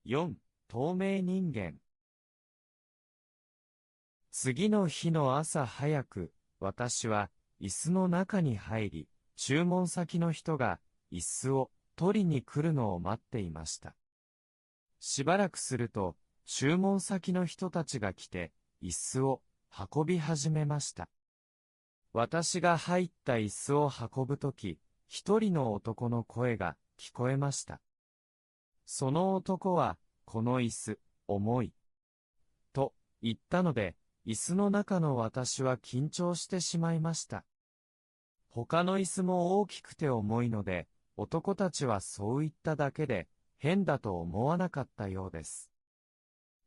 4、透明人間。次の日の朝早く、私は椅子の中に入り、注文先の人が椅子を取りに来るのを待っていました。しばらくすると、注文先の人たちが来て、椅子を運び始めました。私が入った椅子を運ぶとき、一人の男の声が聞こえました。その男は、この椅子、重い。と言ったので、椅子の中の私は緊張してしまいました。他の椅子も大きくて重いので、男たちはそう言っただけで、変だと思わなかったようです。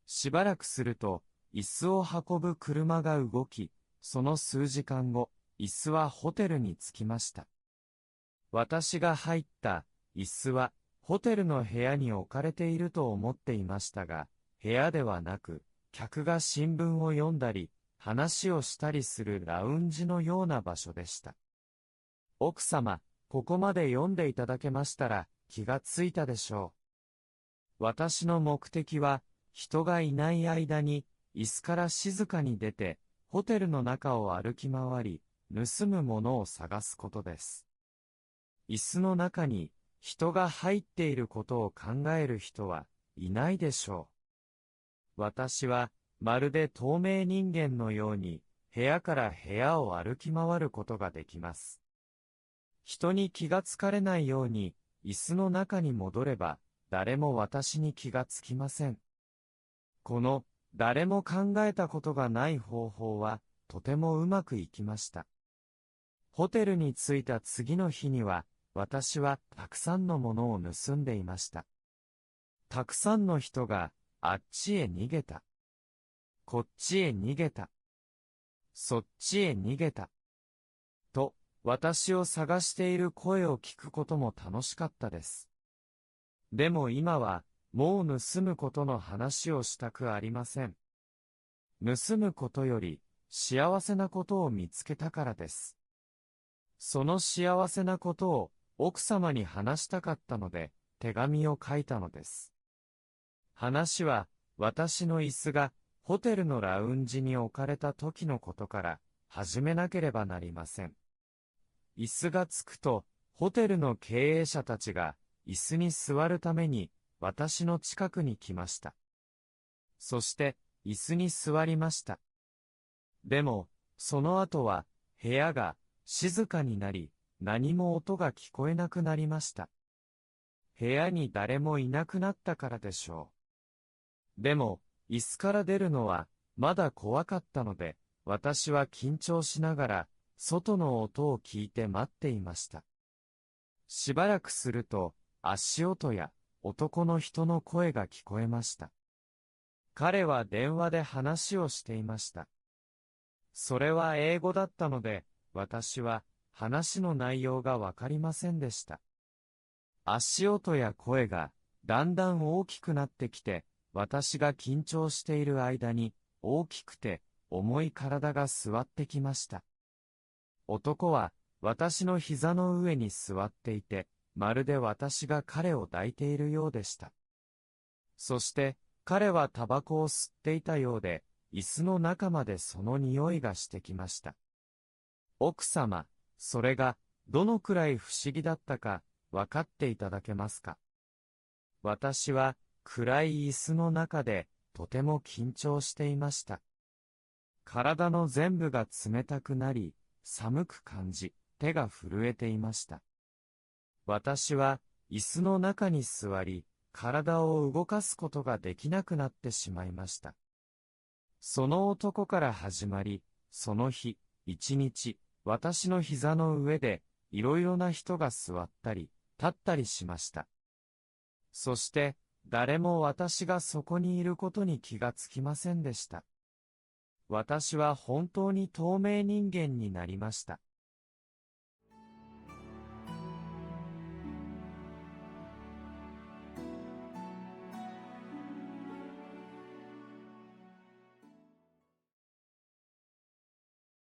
しばらくすると、椅子を運ぶ車が動き、その数時間後、椅子はホテルに着きました。私が入った椅子は、ホテルの部屋に置かれていると思っていましたが、部屋ではなく、客が新聞を読んだり、話をしたりするラウンジのような場所でした。奥様、ここまで読んでいただけましたら、気がついたでしょう。私の目的は、人がいない間に、椅子から静かに出て、ホテルの中を歩き回り、盗むものを探すことです。椅子の中に、人が入っていることを考える人はいないでしょう。私は、まるで透明人間のように、部屋から部屋を歩き回ることができます。人に気がつかれないように、椅子の中に戻れば、誰も私に気がつきません。この、誰も考えたことがない方法は、とてもうまくいきました。ホテルに着いた次の日には、私はたくさんのものを盗んでいました。たくさんの人が、あっちへ逃げた。こっちへ逃げた。そっちへ逃げた。と、私を探している声を聞くことも楽しかったです。でも今は、もう盗むことの話をしたくありません。盗むことより、幸せなことを見つけたからです。その幸せなことを、奥様に話したかったので、手紙を書いたのです。話は、私の椅子が、ホテルのラウンジに置かれた時のことから、始めなければなりません。椅子が着くと、ホテルの経営者たちが、椅子に座るために、私の近くに来ました。そして、椅子に座りました。でも、その後は、部屋が静かになり、何も音が聞こえなくなりました。部屋に誰もいなくなったからでしょう。でも、椅子から出るのは、まだ怖かったので、私は緊張しながら、外の音を聞いて待っていました。しばらくすると、足音や男の人の声が聞こえました。彼は電話で話をしていました。それは英語だったので、私は話の内容がわかりませんでした。足音や声がだんだん大きくなってきて、私が緊張している間に大きくて重い体が座ってきました。男は私の膝の上に座っていて、まるで私が彼を抱いているようでした。そして彼はタバコを吸っていたようで、椅子の中までその匂いがしてきました。奥様、それがどのくらい不思議だったか分かっていただけますか？私は暗い椅子の中でとても緊張していました。体の全部が冷たくなり、寒く感じ、手が震えていました。私は椅子の中に座り、体を動かすことができなくなってしまいました。その男から始まり、その日、一日、私の膝の上で、いろいろな人が座ったり、立ったりしました。そして、誰も私がそこにいることに気がつきませんでした。私は本当に透明人間になりました。